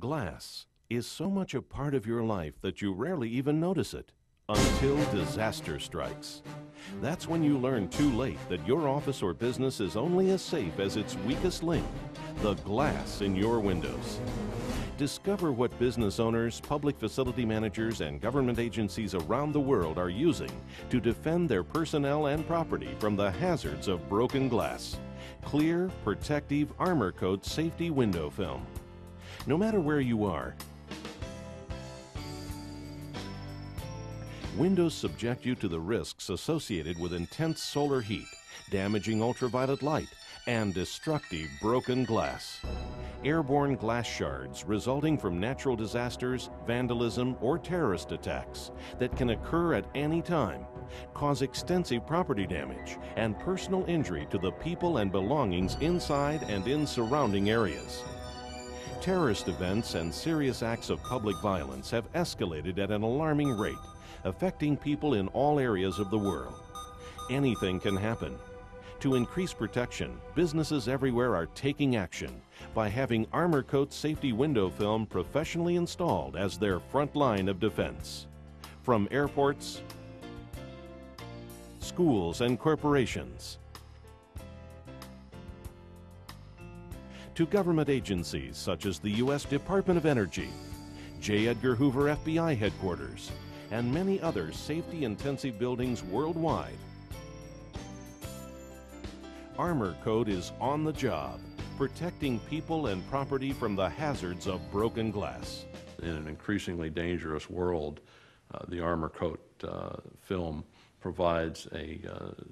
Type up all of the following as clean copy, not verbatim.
Glass is so much a part of your life that you rarely even notice it until disaster strikes. That's when you learn too late that your office or business is only as safe as its weakest link, the glass in your windows. Discover what business owners, public facility managers, and government agencies around the world are using to defend their personnel and property from the hazards of broken glass. Clear, protective Armorcoat safety window film. No matter where you are, windows subject you to the risks associated with intense solar heat, damaging ultraviolet light, and destructive broken glass. Airborne glass shards resulting from natural disasters, vandalism, or terrorist attacks that can occur at any time cause extensive property damage and personal injury to the people and belongings inside and in surrounding areas. Terrorist events and serious acts of public violence have escalated at an alarming rate, affecting people in all areas of the world. Anything can happen. To increase protection, businesses everywhere are taking action by having Armorcoat safety window film professionally installed as their front line of defense. From airports, schools, and corporations, to government agencies such as the U.S. Department of Energy, J. Edgar Hoover FBI headquarters, and many other safety-intensive buildings worldwide. Armorcoat is on the job, protecting people and property from the hazards of broken glass. In an increasingly dangerous world, the Armorcoat film provides a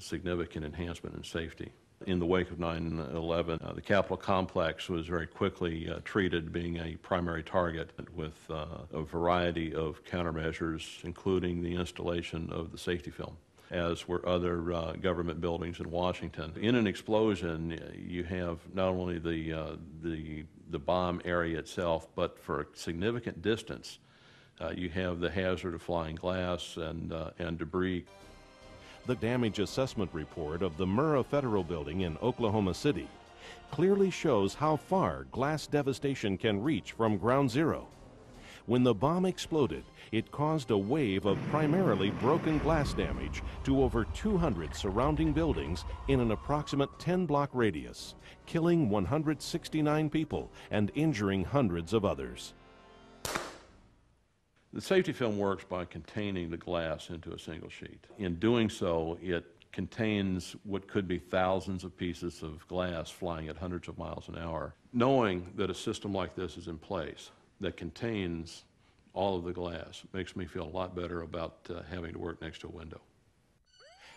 significant enhancement in safety. In the wake of 9/11, the Capitol complex was very quickly treated being a primary target with a variety of countermeasures, including the installation of the safety film, as were other government buildings in Washington. In an explosion, you have not only the bomb area itself, but for a significant distance, you have the hazard of flying glass and debris. The damage assessment report of the Murrah Federal Building in Oklahoma City clearly shows how far glass devastation can reach from ground zero. When the bomb exploded, it caused a wave of primarily broken glass damage to over 200 surrounding buildings in an approximate 10-block radius, killing 169 people and injuring hundreds of others. The safety film works by containing the glass into a single sheet. In doing so, it contains what could be thousands of pieces of glass flying at hundreds of miles an hour. Knowing that a system like this is in place that contains all of the glass makes me feel a lot better about having to work next to a window.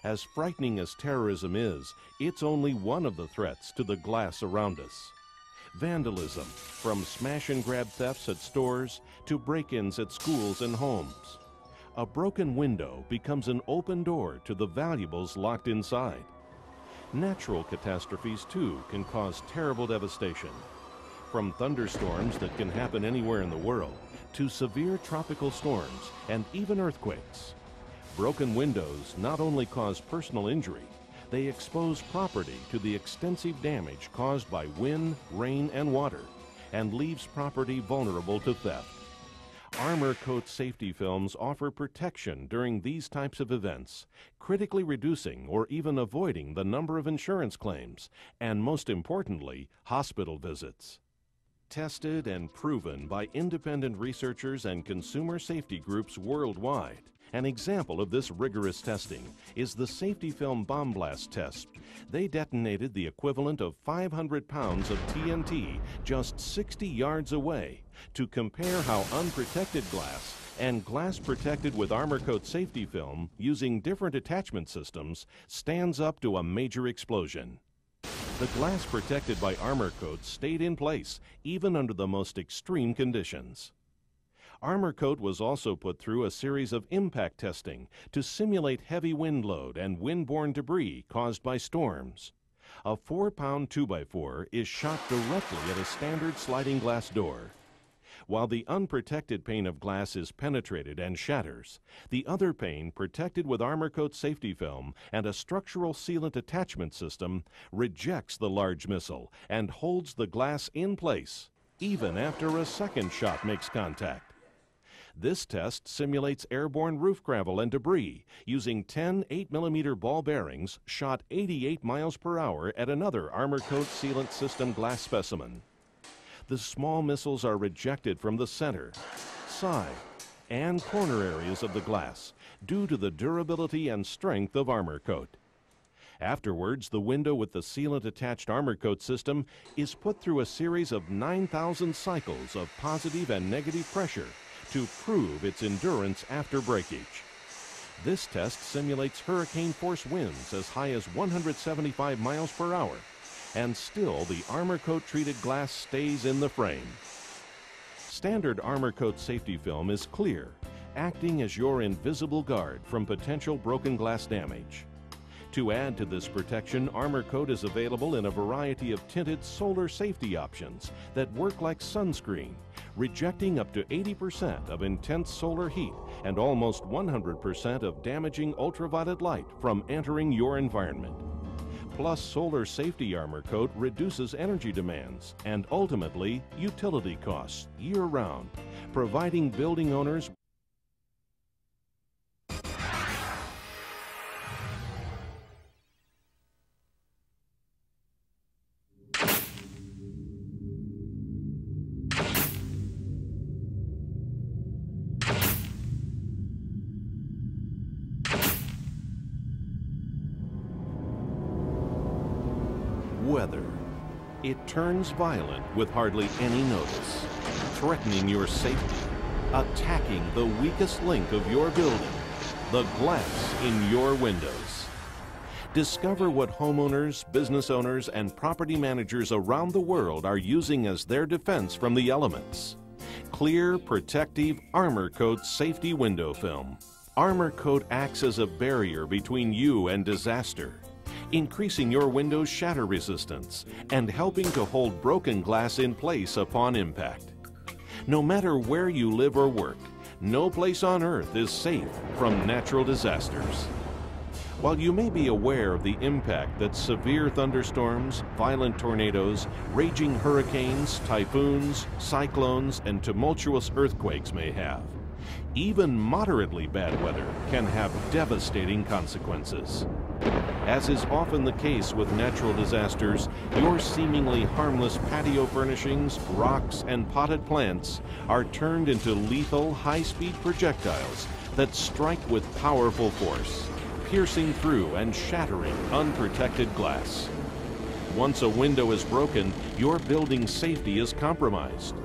As frightening as terrorism is, it's only one of the threats to the glass around us. Vandalism, from smash-and-grab thefts at stores to break-ins at schools and homes. A broken window becomes an open door to the valuables locked inside. Natural catastrophes, too, can cause terrible devastation. From thunderstorms that can happen anywhere in the world to severe tropical storms and even earthquakes. Broken windows not only cause personal injury, they expose property to the extensive damage caused by wind, rain, and water, and leaves property vulnerable to theft. Armorcoat safety films offer protection during these types of events, critically reducing or even avoiding the number of insurance claims, and most importantly, hospital visits. Tested and proven by independent researchers and consumer safety groups worldwide. An example of this rigorous testing is the safety film bomb blast test. They detonated the equivalent of 500 pounds of TNT just 60 yards away to compare how unprotected glass and glass protected with Armorcoat safety film using different attachment systems stands up to a major explosion. The glass protected by Armorcoat stayed in place even under the most extreme conditions. Armorcoat was also put through a series of impact testing to simulate heavy wind load and windborne debris caused by storms. A 4-pound 2x4 is shot directly at a standard sliding glass door. While the unprotected pane of glass is penetrated and shatters, the other pane, protected with Armorcoat safety film and a structural sealant attachment system, rejects the large missile and holds the glass in place. even after a second shot makes contact. This test simulates airborne roof gravel and debris using 10 8mm ball bearings shot 88 miles per hour at another Armorcoat sealant system glass specimen. The small missiles are rejected from the center, side, and corner areas of the glass due to the durability and strength of Armorcoat. Afterwards, the window with the sealant-attached Armorcoat system is put through a series of 9,000 cycles of positive and negative pressure to prove its endurance after breakage. This test simulates hurricane-force winds as high as 175 miles per hour, and still the Armorcoat-treated glass stays in the frame. Standard Armorcoat safety film is clear, acting as your invisible guard from potential broken glass damage. To add to this protection, Armorcoat is available in a variety of tinted solar safety options that work like sunscreen, rejecting up to 80% of intense solar heat and almost 100% of damaging ultraviolet light from entering your environment. Plus, solar safety Armorcoat reduces energy demands and ultimately utility costs year-round, providing building owners weather. It turns violent with hardly any notice, threatening your safety, attacking the weakest link of your building, the glass in your windows. Discover what homeowners, business owners, and property managers around the world are using as their defense from the elements. Clear, protective Armorcoat safety window film. Armorcoat acts as a barrier between you and disaster, increasing your window's shatter resistance and helping to hold broken glass in place upon impact. No matter where you live or work, no place on earth is safe from natural disasters. While you may be aware of the impact that severe thunderstorms, violent tornadoes, raging hurricanes, typhoons, cyclones, and tumultuous earthquakes may have, even moderately bad weather can have devastating consequences. As is often the case with natural disasters, your seemingly harmless patio furnishings, rocks, and potted plants are turned into lethal, high-speed projectiles that strike with powerful force, piercing through and shattering unprotected glass. Once a window is broken, your building's safety is compromised.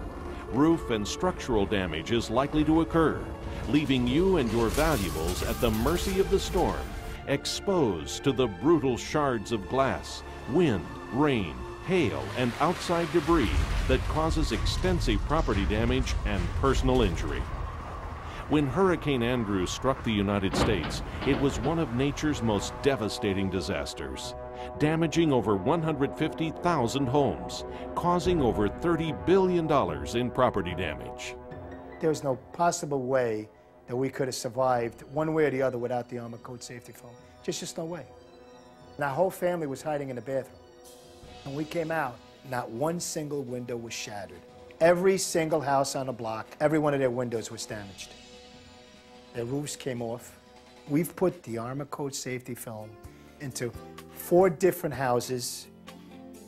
Roof and structural damage is likely to occur, leaving you and your valuables at the mercy of the storm, exposed to the brutal shards of glass, wind, rain, hail, and outside debris that causes extensive property damage and personal injury. When Hurricane Andrew struck the United States, it was one of nature's most devastating disasters, damaging over 150,000 homes, causing over $30 billion in property damage. There's no possible way that we could have survived one way or the other without the Armorcoat safety film. Just no way. And our whole family was hiding in the bathroom. When we came out, not one single window was shattered. Every single house on the block, every one of their windows was damaged. Their roofs came off. We've put the Armorcoat safety film into 4 different houses.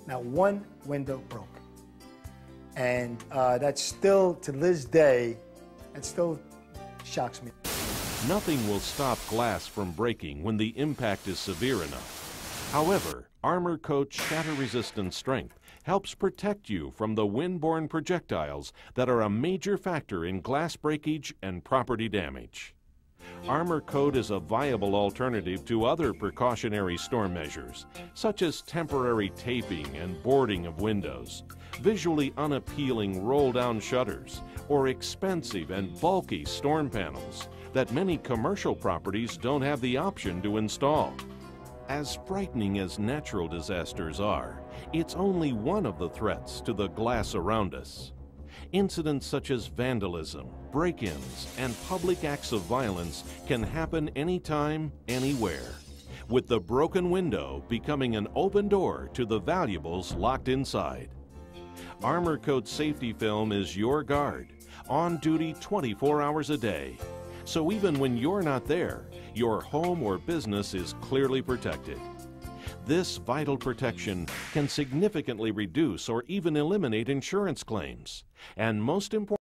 Not one window broke. And that's still, to this day, it still shocks me. Nothing will stop glass from breaking when the impact is severe enough. However, Armorcoat's shatter-resistant strength helps protect you from the wind-borne projectiles that are a major factor in glass breakage and property damage. Armorcoat is a viable alternative to other precautionary storm measures, such as temporary taping and boarding of windows, visually unappealing roll-down shutters, or expensive and bulky storm panels that many commercial properties don't have the option to install. As frightening as natural disasters are, it's only one of the threats to the glass around us. Incidents such as vandalism, break-ins, and public acts of violence can happen anytime, anywhere, with the broken window becoming an open door to the valuables locked inside. Armorcoat safety film is your guard, on duty 24 hours a day. So even when you're not there, your home or business is clearly protected. This vital protection can significantly reduce or even eliminate insurance claims. And most importantly,